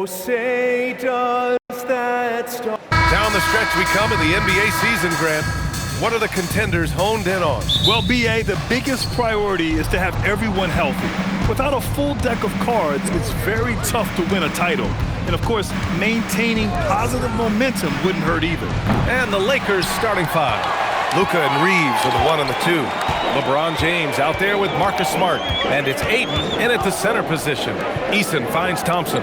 Oh, say does that star... Down the stretch we come in the NBA season, Grant. What are the contenders honed in on? Well, B.A., the biggest priority is to have everyone healthy. Without a full deck of cards, it's very tough to win a title. And, of course, maintaining positive momentum wouldn't hurt either. And the Lakers starting five. Luka and Reeves are the 1 and the 2. LeBron James out there with Marcus Smart. And it's Ayton in at the center position. Eason finds Thompson.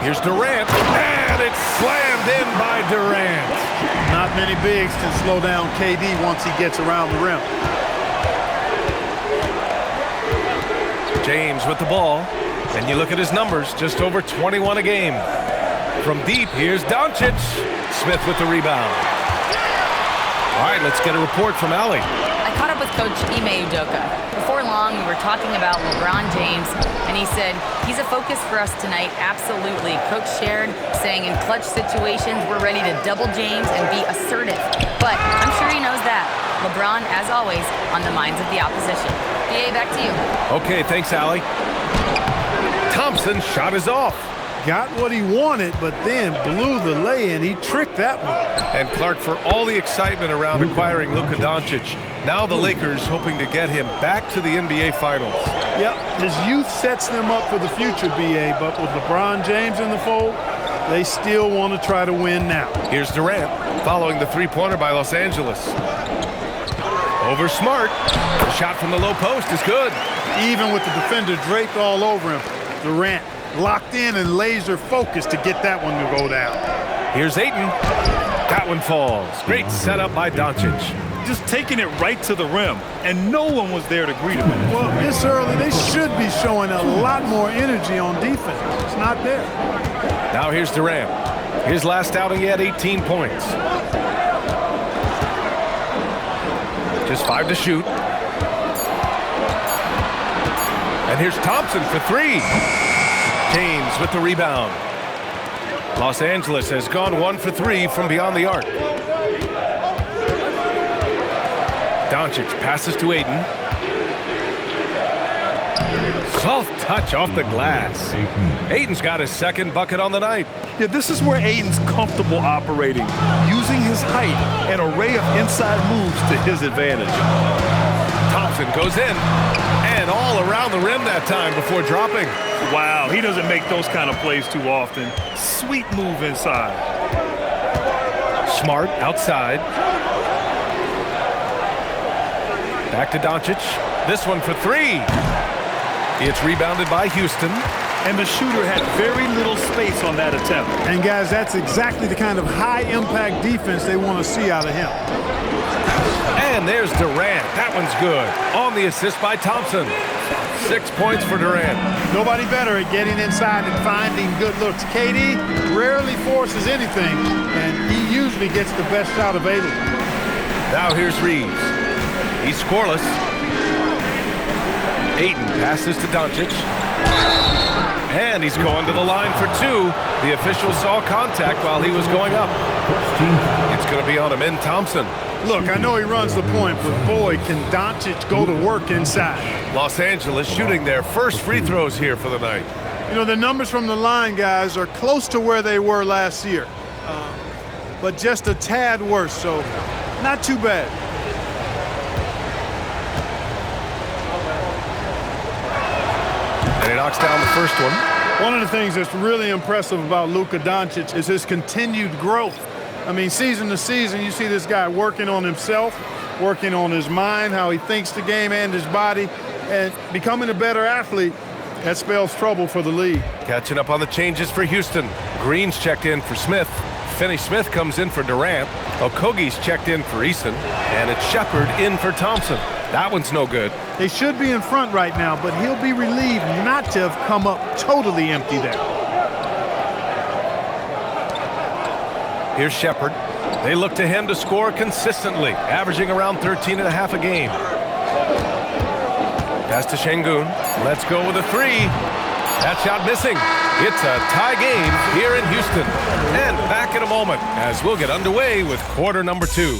Here's Durant, and it's slammed in by Durant. Not many bigs can slow down KD once he gets around the rim. James with the ball, and you look at his numbers, just over 21 a game. From deep, here's Doncic. Smith with the rebound. All right, let's get a report from Allie. I caught up with Coach Ime Udoka. Before long, we were talking about LeBron James, and he said, he's a focus for us tonight, absolutely. Coach shared, saying in clutch situations, we're ready to double James and be assertive. But I'm sure he knows that. LeBron, as always, on the minds of the opposition. BA, back to you. Okay, thanks, Allie. Thompson shot is off. Got what he wanted, but then blew the lay-in. He tricked that one. And Clark, for all the excitement around acquiring Luka Doncic, now the Lakers hoping to get him back to the NBA Finals. Yep, his youth sets them up for the future, BA, but with LeBron James in the fold, they still want to try to win now. Here's Durant, following the three-pointer by Los Angeles. Over Smart. The shot from the low post is good. Even with the defender draped all over him, Durant locked in and laser focused to get that one to go down. Here's Ayton. That one falls. Great setup by Doncic. Just taking it right to the rim, and no one was there to greet him. Well, this early, they should be showing a lot more energy on defense. It's not there. Now here's Durant. His last outing, he had 18 points. Just 5 to shoot. And here's Thompson for 3. James with the rebound. Los Angeles has gone 1 for 3 from beyond the arc. Doncic passes to Ayton. Soft touch off the glass. Ayton's got his second bucket on the night. Yeah, this is where Ayton's comfortable operating, using his height and array of inside moves to his advantage. Thompson goes in, and all around the rim that time before dropping. Wow, he doesn't make those kind of plays too often. Sweet move inside. Smart outside. Back to Doncic. This one for 3. It's rebounded by Houston. And the shooter had very little space on that attempt. And guys, that's exactly the kind of high-impact defense they want to see out of him. And there's Durant. That one's good. On the assist by Thompson. 6 points for Durant. Nobody better at getting inside and finding good looks. KD rarely forces anything, and he usually gets the best shot available. Now here's Reeves. He's scoreless. Ayton passes to Doncic. And he's going to the line for 2. The official saw contact while he was going up. It's going to be on him in Thompson. Look, I know he runs the point, but boy, can Doncic go to work inside. Los Angeles shooting their first free throws here for the night. You know, the numbers from the line, guys, are close to where they were last year. But just a tad worse, so not too bad. And he knocks down the first one. One of the things that's really impressive about Luka Doncic is his continued growth. I mean, season to season, you see this guy working on himself, working on his mind, how he thinks the game and his body, and becoming a better athlete. That spells trouble for the league. Catching up on the changes for Houston. Green's checked in for Smith. Finney-Smith comes in for Durant. Okogie's checked in for Eason. And it's Shepard in for Thompson. That one's no good. They should be in front right now, but he'll be relieved not to have come up totally empty there. Here's Shepard. They look to him to score consistently, averaging around 13.5 a game. Pass to Şengün. Let's go with a 3. That shot missing. It's a tie game here in Houston. And back in a moment as we'll get underway with quarter number 2.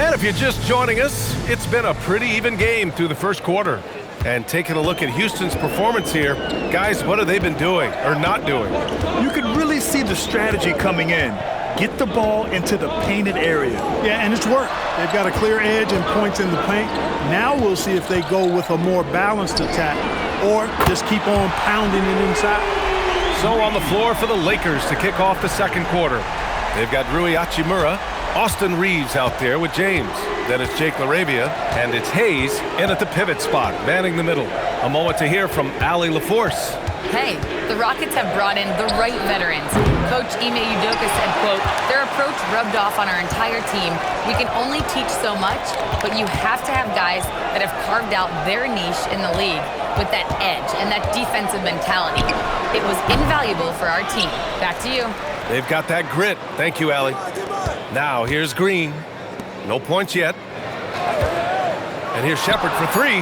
And if you're just joining us, it's been a pretty even game through the first quarter. And taking a look at Houston's performance here, guys, what have they been doing or not doing? You could really see the strategy coming in. Get the ball into the painted area. Yeah, and it's worked. They've got a clear edge and points in the paint. Now we'll see if they go with a more balanced attack or just keep on pounding it inside. So on the floor for the Lakers to kick off the second quarter. They've got Rui Hachimura, Austin Reeves out there with James. Then it's Jake LaRavia, and it's Hayes in at the pivot spot, manning the middle. A moment to hear from Allie LaForce. Hey, the Rockets have brought in the right veterans. Coach Ime Udoka said, quote, their approach rubbed off on our entire team. We can only teach so much, but you have to have guys that have carved out their niche in the league with that edge and that defensive mentality. It was invaluable for our team. Back to you. They've got that grit. Thank you, Allie. Now here's Green. No points yet. And here's Shepard for three.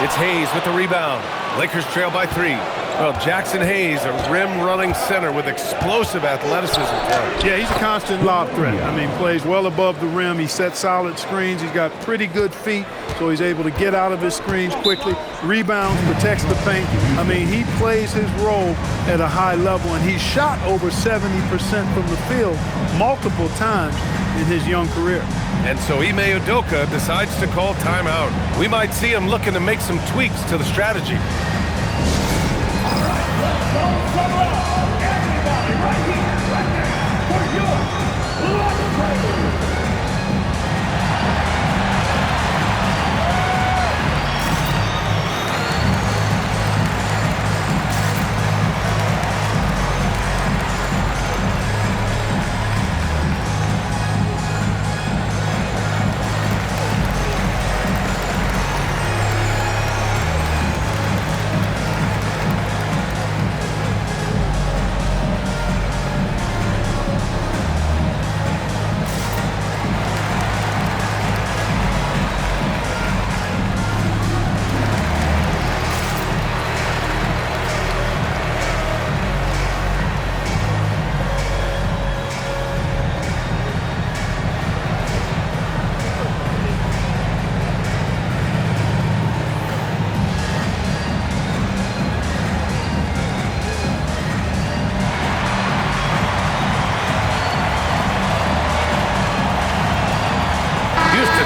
It's Hayes with the rebound. Lakers trail by 3. Well, Jackson Hayes, a rim-running center with explosive athleticism. Yeah, he's a constant lob threat. I mean, plays well above the rim. He sets solid screens. He's got pretty good feet, so he's able to get out of his screens quickly. Rebounds, protects the paint. I mean, he plays his role at a high level, and he's shot over 70% from the field multiple times in his young career. And so Ime Udoka decides to call timeout. We might see him looking to make some tweaks to the strategy.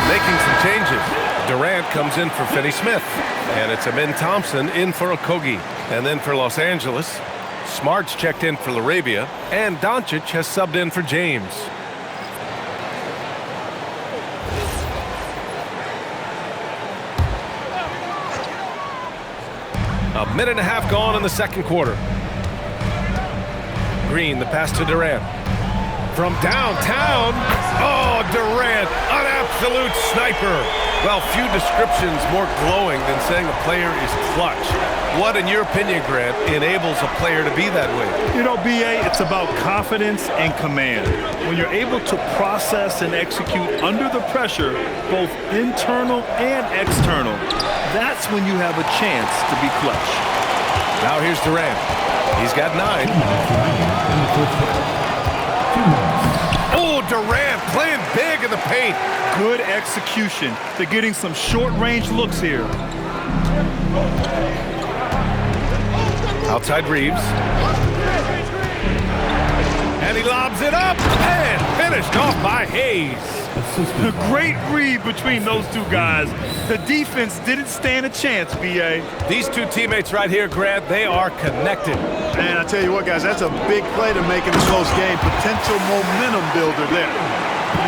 Making some changes. Durant comes in for Finney Smith. And it's Amin Thompson in for Okogie. And then for Los Angeles, Smart's checked in for LaRavia. And Doncic has subbed in for James. A minute and a half gone in the second quarter. Green, the pass to Durant. From downtown, oh, Durant, an absolute sniper. Well, few descriptions more glowing than saying a player is clutch. What, in your opinion, Grant, enables a player to be that way? You know, B.A., it's about confidence and command. When you're able to process and execute under the pressure, both internal and external, that's when you have a chance to be clutch. Now here's Durant. He's got 9. Oh, Durant playing big in the paint. Good execution. They're getting some short-range looks here. Outside Reeves. And he lobs it up and finished off by Hayes. A great read between those two guys. The defense didn't stand a chance, B.A. These two teammates right here, Grant, they are connected. Man, I tell you what, guys, that's a big play to make in a close game. Potential momentum builder there.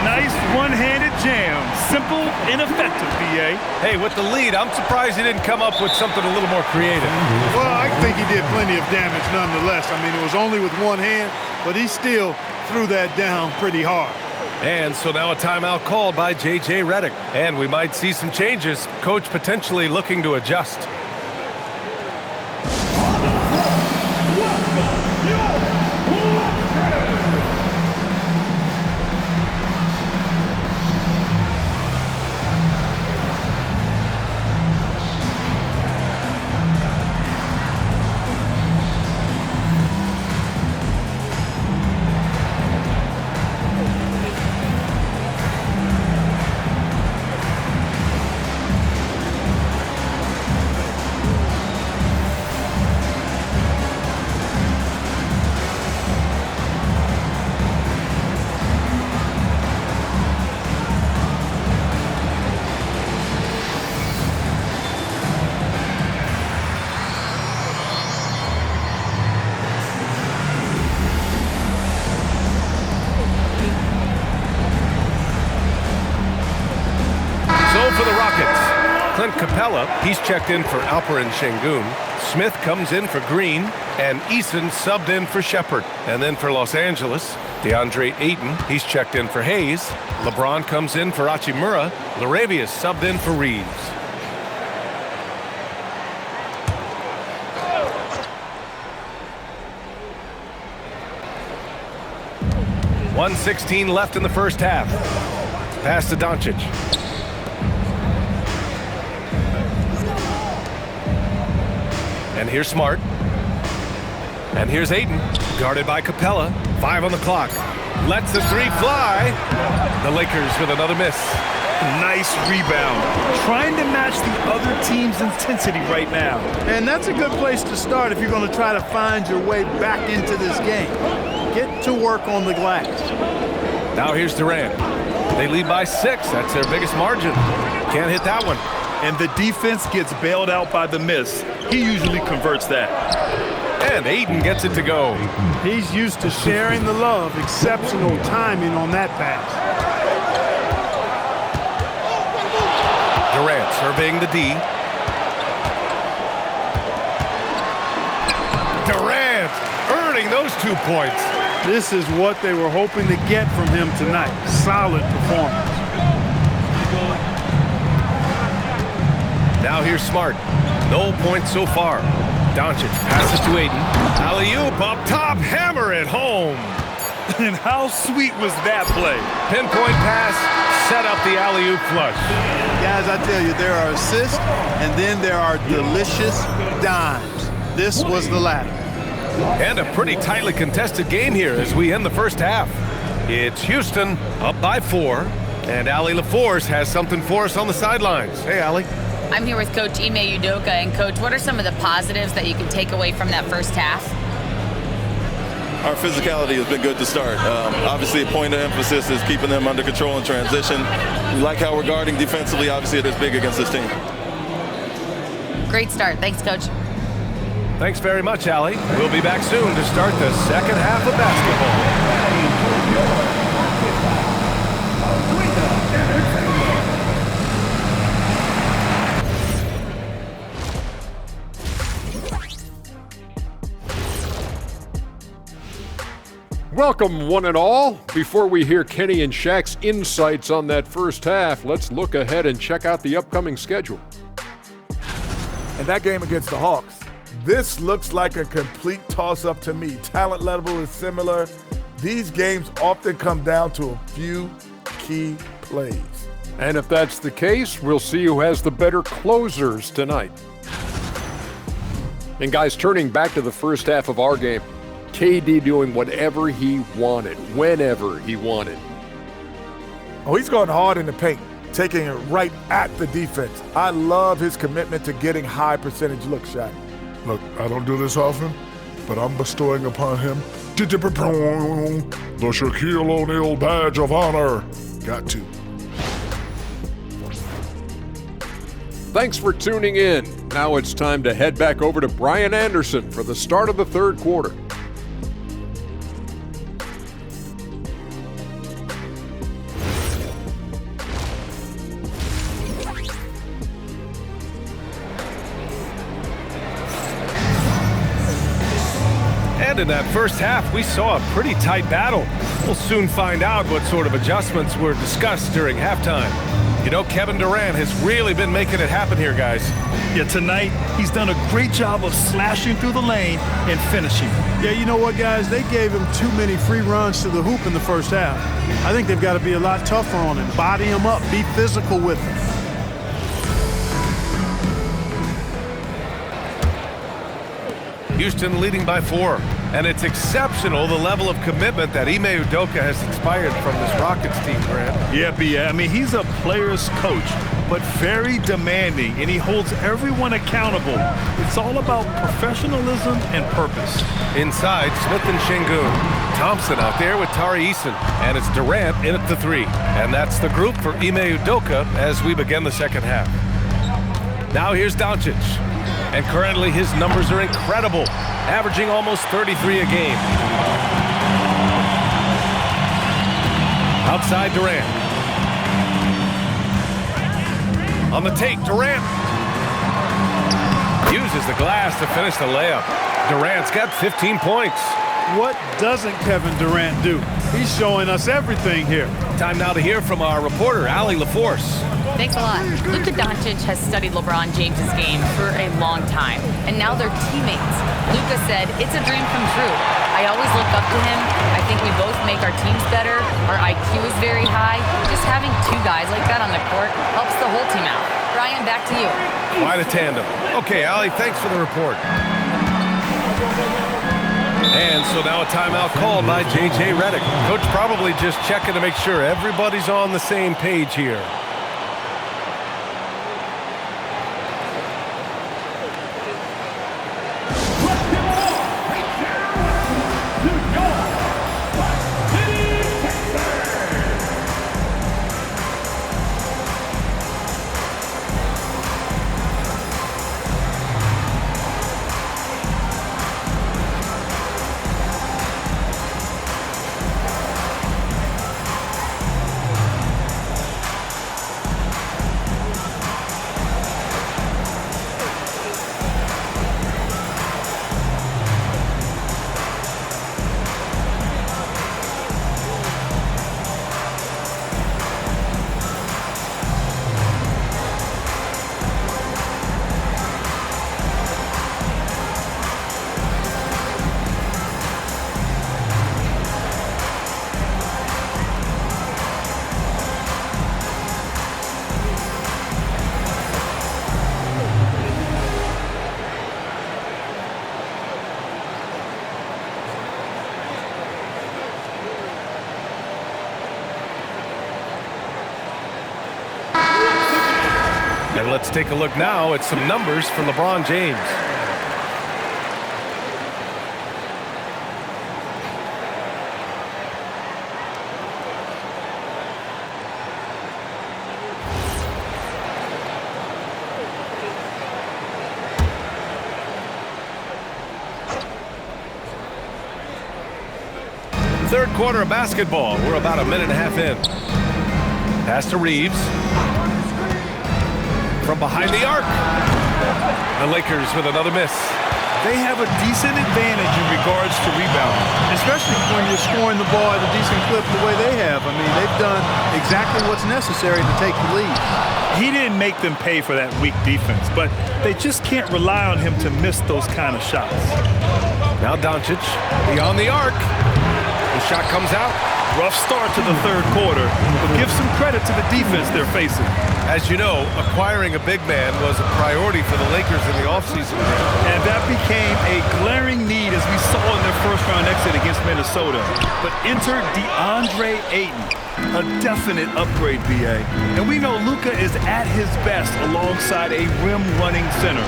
Nice one-handed jam. Simple and effective, B.A. Hey, with the lead, I'm surprised he didn't come up with something a little more creative. Well, I think he did plenty of damage nonetheless. I mean, it was only with one hand, but he still threw that down pretty hard. And so now a timeout called by J.J. Redick. And we might see some changes. Coach potentially looking to adjust. Capella. He's checked in for Alperen Şengün. Smith comes in for Green, and Eason subbed in for Shepherd. And then for Los Angeles, DeAndre Ayton, he's checked in for Hayes. LeBron comes in for Hachimura. Laravius subbed in for Reeves. .116 left in the first half. Pass to Doncic. And here's Smart. And here's Ayton, guarded by Capella. 5 on the clock. Lets the three fly. The Lakers with another miss. Nice rebound. Trying to match the other team's intensity right now. And that's a good place to start if you're going to try to find your way back into this game. Get to work on the glass. Now here's Durant. They lead by 6. That's their biggest margin. Can't hit that one. And the defense gets bailed out by the miss. He usually converts that. And Ayton gets it to go. He's used to sharing the love. Exceptional timing on that pass. Durant surveying the D. Durant earning those 2 points. This is what they were hoping to get from him tonight. Solid performance. Now here's Smart. No points so far. Doncic passes to Ayton. Alley-oop up top. Hammer it home. And how sweet was that play? Pinpoint pass. Set up the alley-oop flush. Guys, I tell you, there are assists, and then there are delicious dimes. This was the latter. And a pretty tightly contested game here as we end the first half. It's Houston up by 4, and Allie LaForce has something for us on the sidelines. Hey, Allie. I'm here with Coach Ime Udoka. And, Coach, what are some of the positives that you can take away from that first half? Our physicality has been good to start. Obviously, a point of emphasis is keeping them under control in transition. We like how we're guarding defensively. Obviously, it is big against this team. Great start. Thanks, Coach. Thanks very much, Allie. We'll be back soon to start the second half of basketball. Welcome, one and all. Before we hear Kenny and Shaq's insights on that first half, let's look ahead and check out the upcoming schedule. And that game against the Hawks, this looks like a complete toss-up to me. Talent level is similar. These games often come down to a few key plays. And if that's the case, we'll see who has the better closers tonight. And guys, turning back to the first half of our game, KD doing whatever he wanted, whenever he wanted. Oh, he's going hard in the paint, taking it right at the defense. I love his commitment to getting high percentage looks, Shaq. Look, I don't do this often, but I'm bestowing upon him the Shaquille O'Neal badge of honor. Got to. Thanks for tuning in. Now it's time to head back over to Brian Anderson for the start of the third quarter. And in that first half, we saw a pretty tight battle. We'll soon find out what sort of adjustments were discussed during halftime. You know, Kevin Durant has really been making it happen here, guys. Yeah, tonight, he's done a great job of slashing through the lane and finishing. Yeah, you know what, guys? They gave him too many free runs to the hoop in the first half. I think they've got to be a lot tougher on him. Body him up. Be physical with him. Houston leading by 4. And it's exceptional the level of commitment that Ime Udoka has inspired from this Rockets team, Grant. Yeah, I mean, he's a player's coach, but very demanding, and he holds everyone accountable. It's all about professionalism and purpose. Inside, Smith and Şengün. Thompson out there with Tari Eason. And it's Durant in at the 3. And that's the group for Ime Udoka as we begin the second half. Now here's Doncic. And currently his numbers are incredible, averaging almost 33 a game. Outside Durant. On the take, Durant Uses the glass to finish the layup. Durant's got 15 points. What doesn't Kevin Durant do? He's showing us everything here. Time now to hear from our reporter, Allie LaForce. Thanks a lot. Luka Doncic has studied LeBron James' game for a long time, and now they're teammates. Luka said, "It's a dream come true. I always look up to him. I think we both make our teams better. Our IQ is very high. Just having two guys like that on the court helps the whole team out." Brian, back to you. Quite a tandem. Okay, Allie, thanks for the report. And so now a timeout called by J.J. Redick. Coach probably just checking to make sure everybody's on the same page here. And let's take a look now at some numbers for LeBron James. Third quarter of basketball. We're about a minute and a half in. Pass to Reeves. From behind the arc. The Lakers with another miss. They have a decent advantage in regards to rebounding, Especially when you're scoring the ball at a decent clip the way they have. I mean, they've done exactly what's necessary to take the lead. He didn't make them pay for that weak defense, but they just can't rely on him to miss those kind of shots. Now Doncic beyond the arc. The shot comes out. Rough start to the third quarter, but give some credit to the defense they're facing. As you know, acquiring a big man was a priority for the Lakers in the offseason. And that became a glaring need as we saw in their first-round exit against Minnesota. But enter DeAndre Ayton, a definite upgrade, BA. And we know Luka is at his best alongside a rim-running center.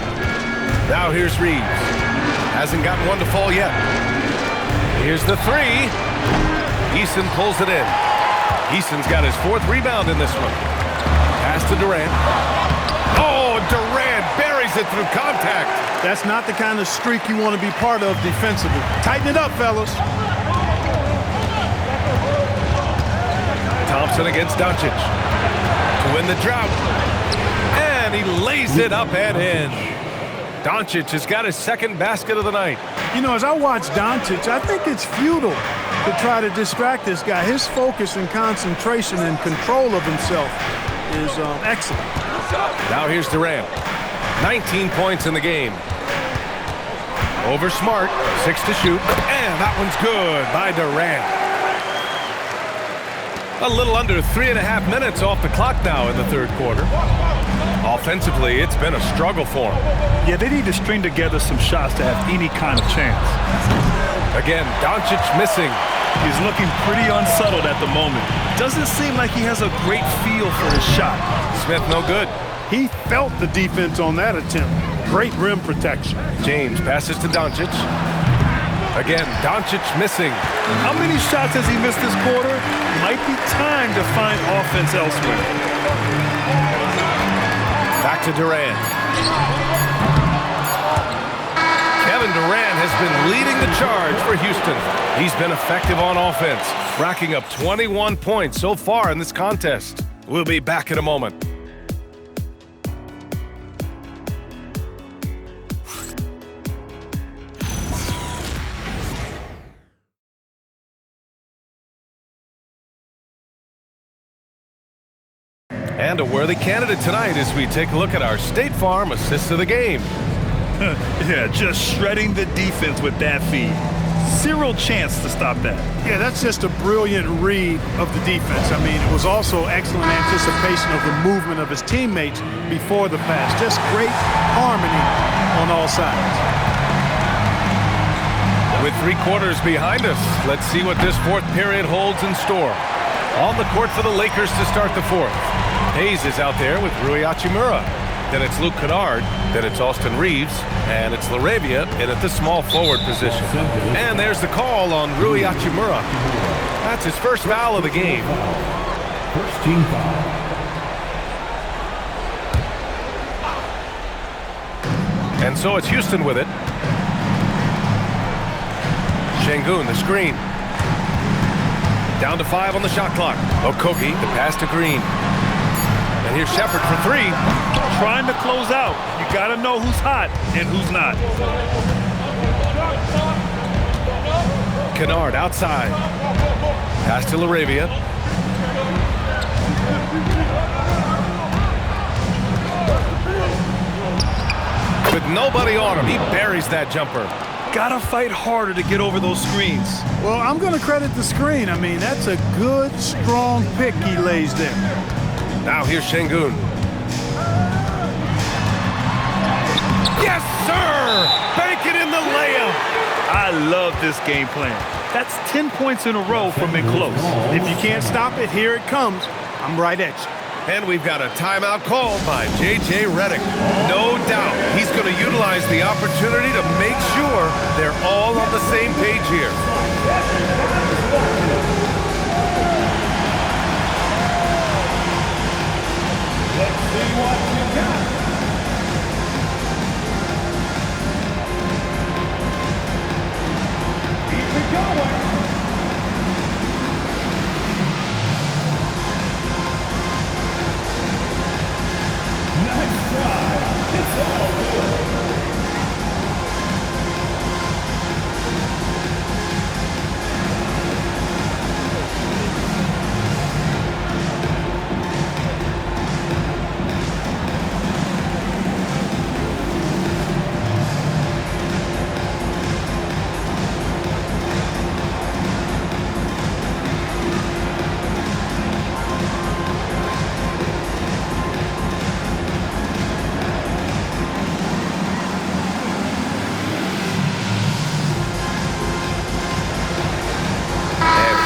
Now here's Reeves. Hasn't gotten one to fall yet. Here's the three. Eason pulls it in. Eason's got his fourth rebound in this one. Pass to Durant. Oh, Durant buries it through contact. That's not the kind of streak you want to be part of defensively. Tighten it up, fellas. Thompson against Doncic to win the drought. And he lays it up and in. Doncic has got his second basket of the night. You know, as I watch Doncic, I think it's futile to try to distract this guy. His focus and concentration and control of himself is excellent. Now here's Durant. 19 points in the game. Over Smart. 6 to shoot. And that one's good by Durant. A little under 3.5 minutes off the clock now in the third quarter. Offensively, it's been a struggle for him. Yeah, they need to string together some shots to have any kind of chance. Again, Doncic missing. He's looking pretty unsettled at the moment. Doesn't seem like he has a great feel for his shot. Smith no good. He felt the defense on that attempt. Great rim protection. James passes to Doncic. Again, Doncic missing. How many shots has he missed this quarter? Might be time to find offense elsewhere. Back to Durant. Kevin Durant has been leading the charge for Houston. He's been effective on offense, racking up 21 points so far in this contest. We'll be back in a moment. And a worthy candidate tonight as we take a look at our State Farm assist of the game. Yeah, just shredding the defense with that feed. Zero chance to stop that. Yeah, that's just a brilliant read of the defense. I mean, it was also excellent anticipation of the movement of his teammates before the pass. Just great harmony on all sides. With 3 quarters behind us, let's see what this 4th period holds in store. On the court for the Lakers to start the 4th. Hayes is out there with Rui Hachimura. Then it's Luke Kennard. Then it's Austin Reeves. And it's LaRavia in at the small forward position. And there's the call on Rui Hachimura. That's his first foul of the game. First team foul. And so it's Houston with it. Şengün, the screen. Down to 5 on the shot clock. Okogie, the pass to Green. And here's Sheppard for 3. Trying to close out. You got to know who's hot and who's not. Kennard outside. Pass to LaRavia. With nobody on him, he buries that jumper. Gotta fight harder to get over those screens. Well, I'm going to credit the screen. I mean, that's a good, strong pick he lays there. Now here's Şengün. Yes, sir! Bank it in the layup. I love this game plan. That's 10 points in a row from in close. If you can't stop it, here it comes. I'm right at you. And we've got a timeout called by J.J. Redick. No doubt he's going to utilize the opportunity to make sure they're all on the same page here. Let's see what you got. Keep it going. Nice try. It's all good.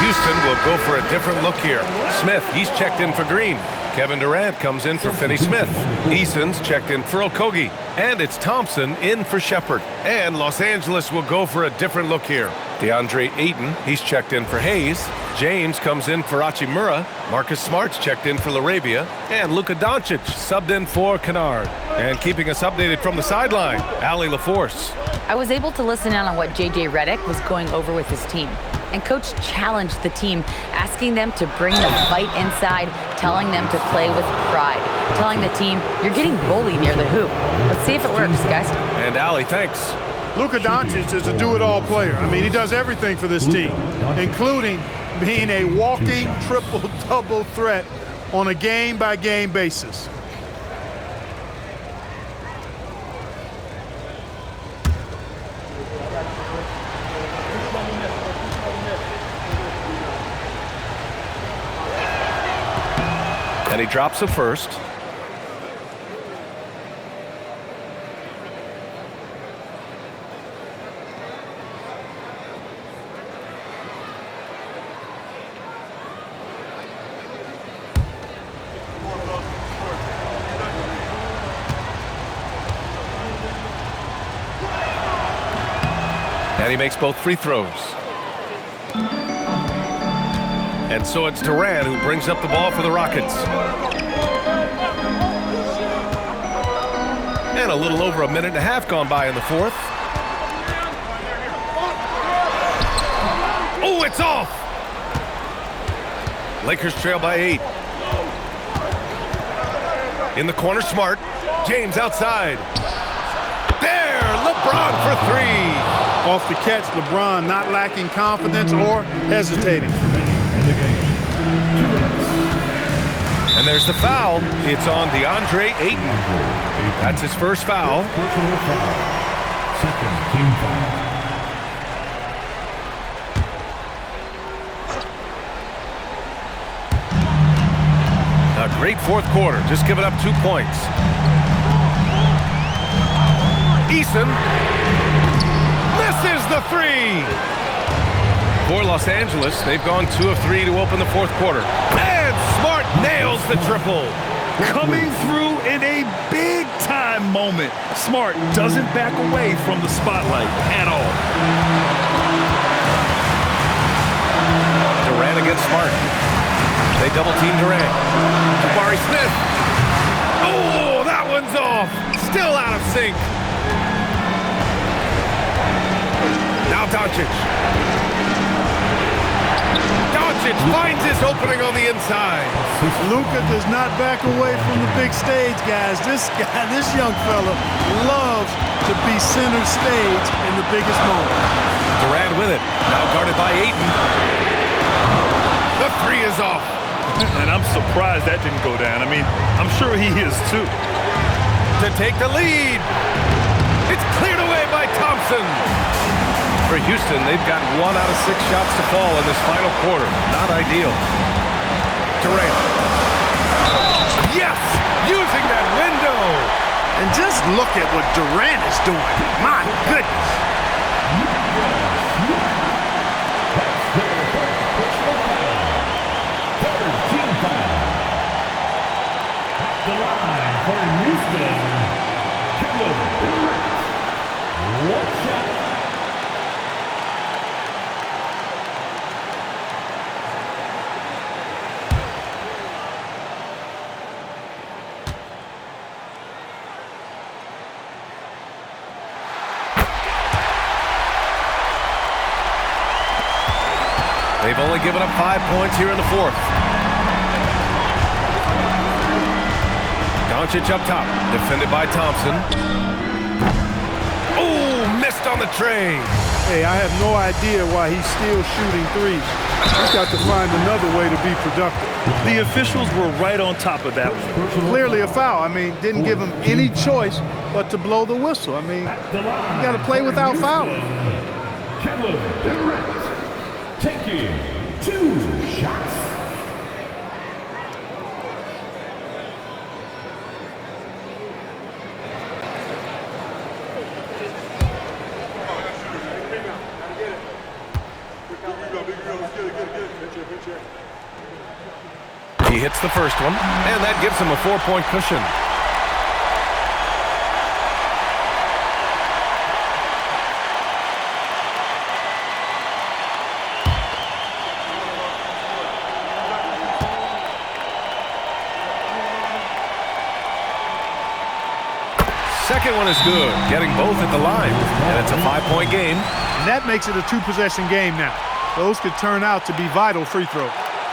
Houston will go for a different look here. Smith, he's checked in for Green. Kevin Durant comes in for Finney-Smith. Eason's checked in for Okogie. And it's Thompson in for Sheppard. And Los Angeles will go for a different look here. DeAndre Ayton, he's checked in for Hayes. James comes in for Hachimura. Marcus Smart's checked in for LaRavia. And Luka Doncic subbed in for Kennard. And keeping us updated from the sideline, Allie LaForce. I was able to listen in on what J.J. Redick was going over with his team. And Coach challenged the team, asking them to bring the fight inside, telling them to play with pride, telling the team, you're getting bullied near the hoop. Let's see if it works, guys. And Allie, thanks. Luka Doncic is a do-it-all player. I mean, he does everything for this team, including being a walking triple-double threat on a game-by-game basis. And he drops the first. And he makes both free throws. And so it's Durant who brings up the ball for the Rockets. And a little over a minute and a half gone by in the fourth. Oh, it's off! Lakers trail by 8. In the corner, Smart. James outside. There, LeBron for 3. Off the catch, LeBron not lacking confidence or hesitating. And there's the foul. It's on DeAndre Ayton. That's his first foul. Personal foul. Second team foul. A great fourth quarter, just giving up 2 points. Eason misses the three. For Los Angeles, they've gone 2 of 3 to open the fourth quarter. And Smart nails the triple. Coming through in a big-time moment. Smart doesn't back away from the spotlight at all. Durant against Smart. They double-team Durant. Jabari Smith. Oh, that one's off. Still out of sync. Now Doncic. Doncic finds his opening on the inside. Luka does not back away from the big stage, guys. This young fella loves to be center stage in the biggest moment. Durant with it. Now guarded by Ayton. The three is off. And I'm surprised that didn't go down. I mean, I'm sure he is too. To take the lead. It's cleared away by Thompson. For Houston, they've got 1 out of 6 shots to fall in this final quarter. Not ideal. Durant. Yes! Using that window. And just look at what Durant is doing. My goodness. The line for Houston. One shot. They've only given up 5 points here in the fourth. Doncic up top, defended by Thompson. Oh, missed on the tray. Hey, I have no idea why he's still shooting threes. He's got to find another way to be productive. The officials were right on top of that one. Clearly a foul. I mean, didn't give him any choice but to blow the whistle. I mean, you got to play without fouling. Kevin Durant taking 2 shots. He hits the first one, and that gives him a 4-point cushion. Second one is good, getting both at the line, and it's a 5-point game. And that makes it a 2-possession game now. Those could turn out to be vital free throws.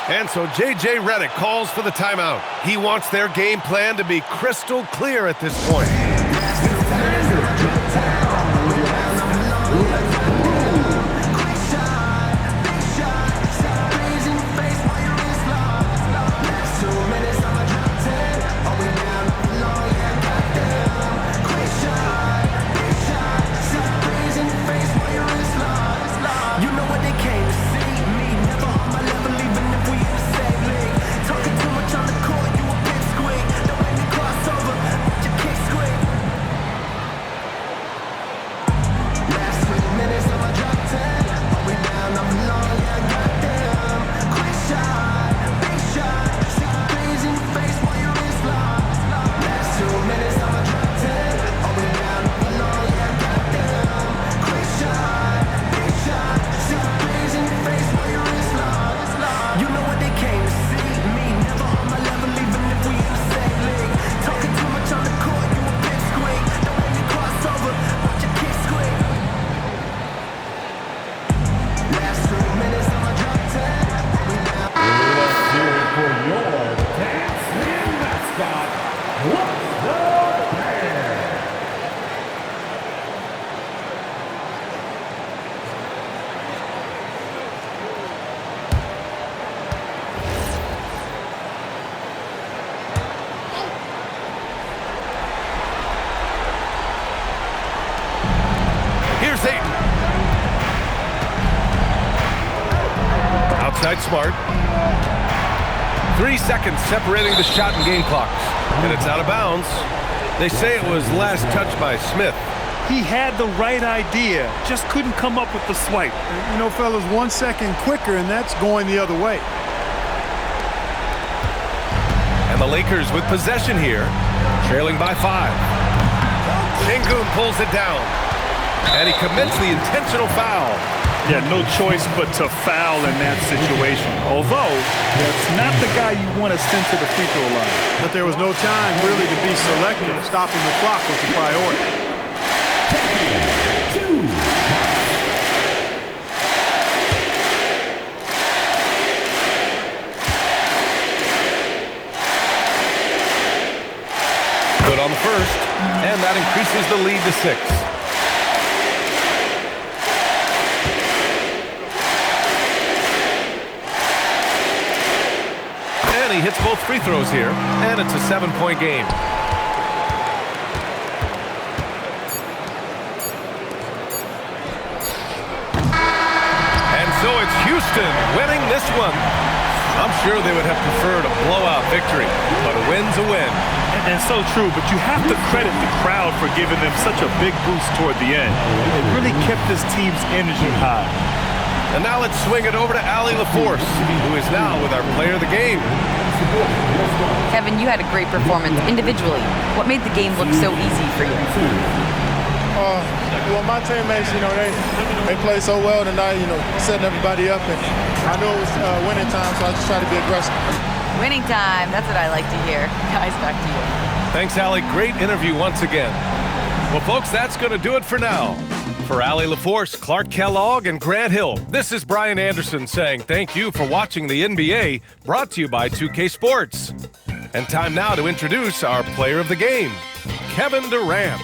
And so J.J. Redick calls for the timeout. He wants their game plan to be crystal clear at this point. outside Smart. 3 seconds separating the shot and game clocks. And it's out of bounds. They say it was last touched by Smith. He had the right idea, just couldn't come up with the swipe. You know, fellas, 1 second quicker, and that's going the other way. And the Lakers with possession here, trailing by 5. Sengun pulls it down. And he commits the intentional foul. Yeah, no choice but to foul in that situation. Although, that's not the guy you want to send to the free throw line. But there was no time really to be selective. Stopping the clock was the priority. Good on the first, and that increases the lead to 6. And he hits both free throws here, and it's a 7-point game. And so it's Houston winning this one. I'm sure they would have preferred a blowout victory, but a win's a win. And so true, but you have to credit the crowd for giving them such a big boost toward the end. It really kept this team's energy high. And now let's swing it over to Allie LaForce, who is now with our player of the game. Kevin, you had a great performance individually. What made the game look so easy for you? Well, my teammates, they played so well tonight, setting everybody up. And I knew it was winning time, so I just tried to be aggressive. Winning time. That's what I like to hear. Guys, back to you. Thanks, Allie. Great interview once again. Well, folks, that's going to do it for now. For Allie LaForce, Clark Kellogg, and Grant Hill, this is Brian Anderson saying thank you for watching the NBA, brought to you by 2K Sports. And time now to introduce our player of the game, Kevin Durant.